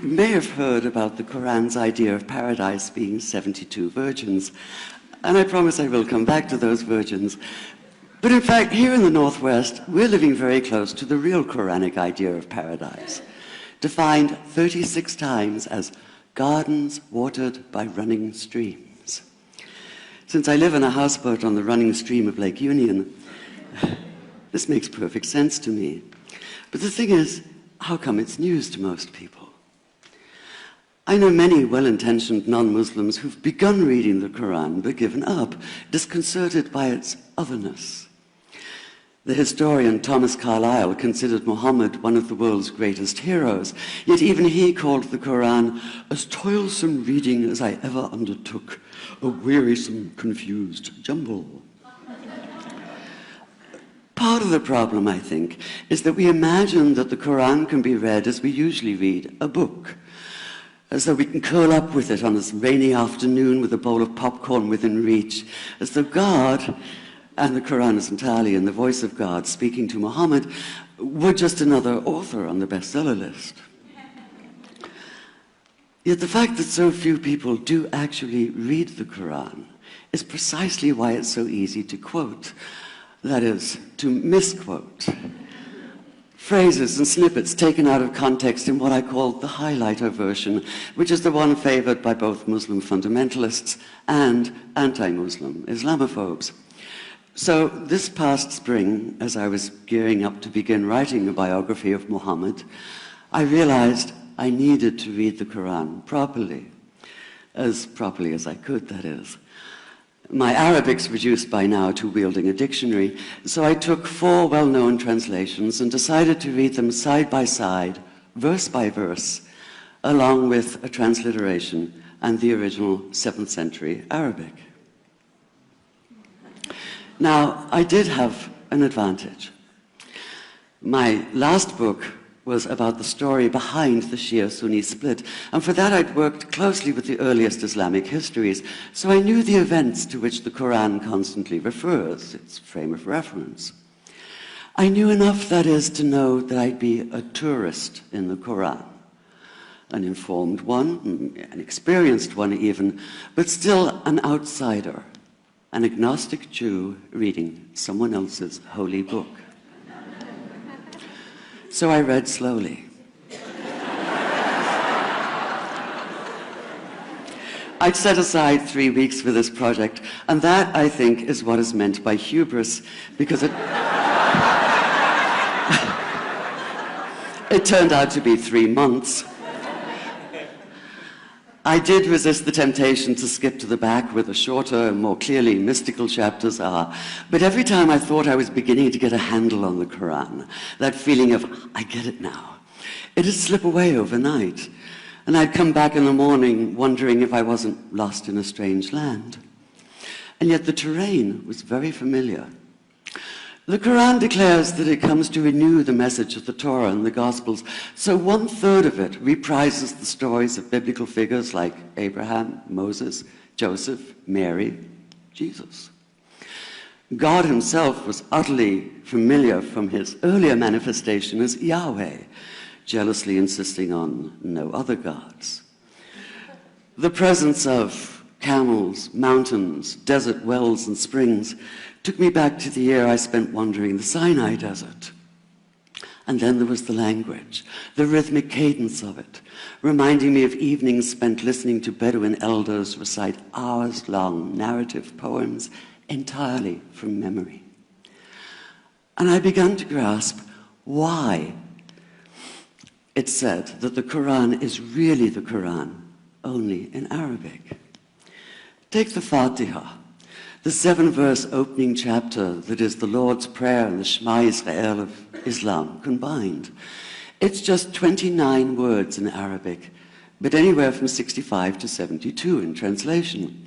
You may have heard about the Quran's idea of paradise being 72 virgins, and I promise I will come back to those virgins. But in fact, here in the Northwest, we're living very close to the real Quranic idea of paradise, defined 36 times as gardens watered by running streams. Since I live in a houseboat on the running stream of Lake Union, this makes perfect sense to me. But the thing is, how come it's news to most people? I know many well-intentioned non-Muslims who've begun reading the Quran but given up, disconcerted by its otherness. The historian Thomas Carlyle considered Muhammad one of the world's greatest heroes, yet even he called the Quran as toilsome reading as I ever undertook, a wearisome, confused jumble. Part of the problem, I think, is that we imagine that the Quran can be read as we usually read a book, as though we can curl up with it on this rainy afternoon with a bowl of popcorn within reach, as though God, and the Quran is entirely in the voice of God speaking to Muhammad, were just another author on the bestseller list. Yet the fact that so few people do actually read the Quran is precisely why it's so easy to quote. That is, to misquote. Phrases and snippets taken out of context in what I call the highlighter version, which is the one favored by both Muslim fundamentalists and anti-Muslim Islamophobes. So this past spring, as I was gearing up to begin writing a biography of Muhammad, I realized I needed to read the Quran properly as I could, that is. My Arabic's reduced by now to wielding a dictionary, so I took 4 well-known translations and decided to read them side by side, verse by verse, along with a transliteration and the original 7th century Arabic. Now, I did have an advantage. My last book was about the story behind the Shia-Sunni split, and for that I'd worked closely with the earliest Islamic histories, so I knew the events to which the Quran constantly refers, its frame of reference. I knew enough, that is, to know that I'd be a tourist in the Quran, an informed one, an experienced one even, but still an outsider, an agnostic Jew reading someone else's holy book. So I read slowly. I'd set aside 3 weeks for this project, and that, I think, is what is meant by hubris, because it turned out to be 3 months. I did resist the temptation to skip to the back where the shorter and more clearly mystical chapters are, but every time I thought I was beginning to get a handle on the Quran, that feeling of, I get it now, it'd slip away overnight, and I'd come back in the morning wondering if I wasn't lost in a strange land. And yet the terrain was very familiar. The Quran declares that it comes to renew the message of the Torah and the Gospels, so 1/3 of it reprises the stories of biblical figures like Abraham, Moses, Joseph, Mary, Jesus. God himself was utterly familiar from his earlier manifestation as Yahweh, jealously insisting on no other gods. The presence of camels, mountains, desert wells and springs took me back to the year I spent wandering the Sinai desert. And then there was the language, the rhythmic cadence of it, reminding me of evenings spent listening to Bedouin elders recite hours-long narrative poems entirely from memory. And I began to grasp why it's said that the Quran is really the Quran, only in Arabic. Take the Fatiha, the 7-verse opening chapter that is the Lord's Prayer and the Shema Israel of Islam combined. It's just 29 words in Arabic, but anywhere from 65 to 72 in translation.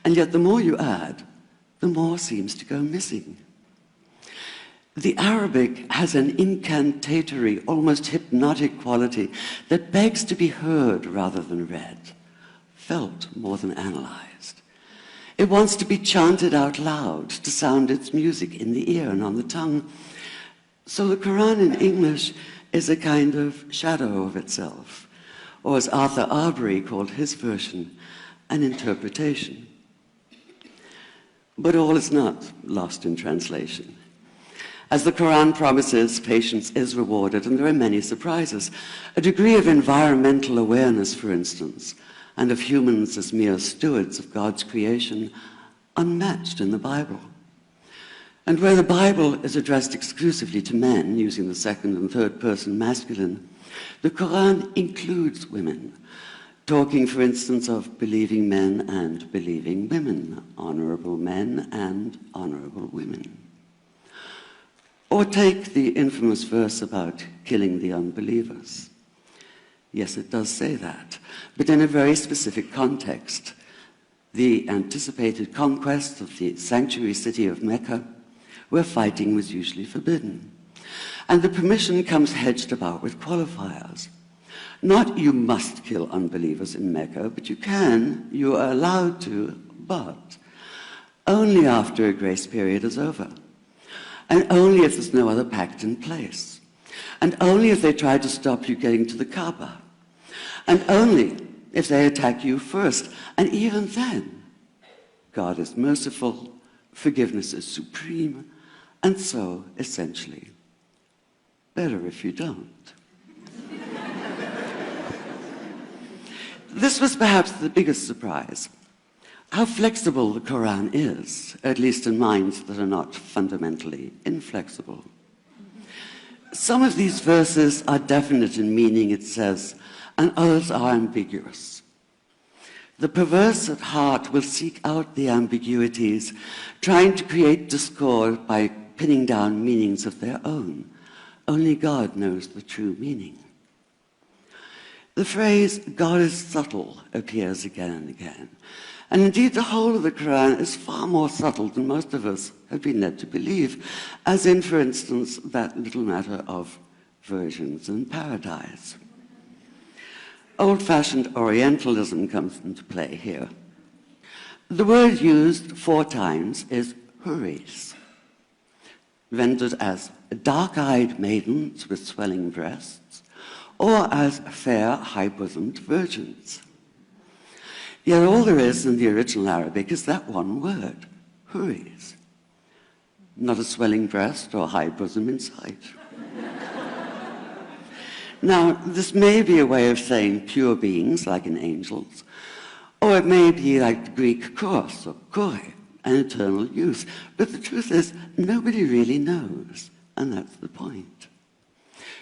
And yet the more you add, the more seems to go missing. The Arabic has an incantatory, almost hypnotic quality that begs to be heard rather than read, felt more than analyzed. It wants to be chanted out loud, to sound its music in the ear and on the tongue. So the Quran in English is a kind of shadow of itself, or as Arthur Arbery called his version, an interpretation. But all is not lost in translation. As the Quran promises, patience is rewarded, and there are many surprises. A degree of environmental awareness, for instance, and of humans as mere stewards of God's creation, unmatched in the Bible. And where the Bible is addressed exclusively to men, using the second and third person masculine, the Quran includes women, talking, for instance, of believing men and believing women, honorable men and honorable women. Or take the infamous verse about killing the unbelievers. Yes, it does say that, but in a very specific context. The anticipated conquest of the sanctuary city of Mecca, where fighting was usually forbidden. And the permission comes hedged about with qualifiers. Not you must kill unbelievers in Mecca, but you are allowed to, but only after a grace period is over. And only if there's no other pact in place. And only if they try to stop you getting to the Kaaba. And only if they attack you first. And even then, God is merciful, forgiveness is supreme, and so, essentially, better if you don't. This was perhaps the biggest surprise. How flexible the Quran is, at least in minds that are not fundamentally inflexible. Some of these verses are definite in meaning, it says, and others are ambiguous. The perverse at heart will seek out the ambiguities, trying to create discord by pinning down meanings of their own. Only God knows the true meaning. The phrase, God is subtle, appears again and again. And indeed, the whole of the Quran is far more subtle than most of us have been led to believe, as in, for instance, that little matter of virgins and paradise. Old-fashioned Orientalism comes into play here. The word used 4 times is huris, rendered as dark-eyed maidens with swelling breasts, or as fair, high-bosomed virgins. Yet all there is in the original Arabic is that one word, huris. Not a swelling breast or high bosom in sight. Now, this may be a way of saying pure beings, like in angels, or it may be like the Greek kos or kore, an eternal youth. But the truth is, nobody really knows, and that's the point.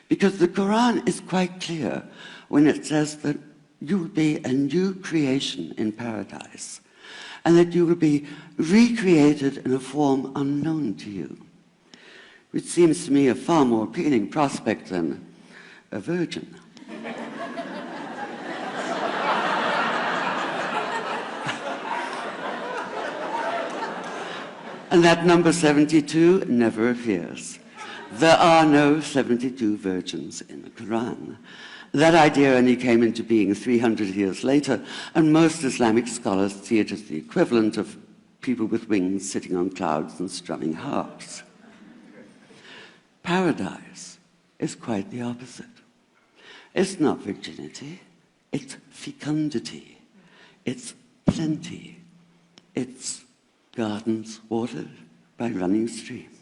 Because the Quran is quite clear when it says that you will be a new creation in paradise, and that you will be recreated in a form unknown to you, which seems to me a far more appealing prospect than a virgin. And that number 72 never appears. There are no 72 virgins in the Quran. That idea only came into being 300 years later, and most Islamic scholars see it as the equivalent of people with wings sitting on clouds and strumming harps. Paradise is quite the opposite. It's not virginity, it's fecundity, it's plenty, it's gardens watered by running streams.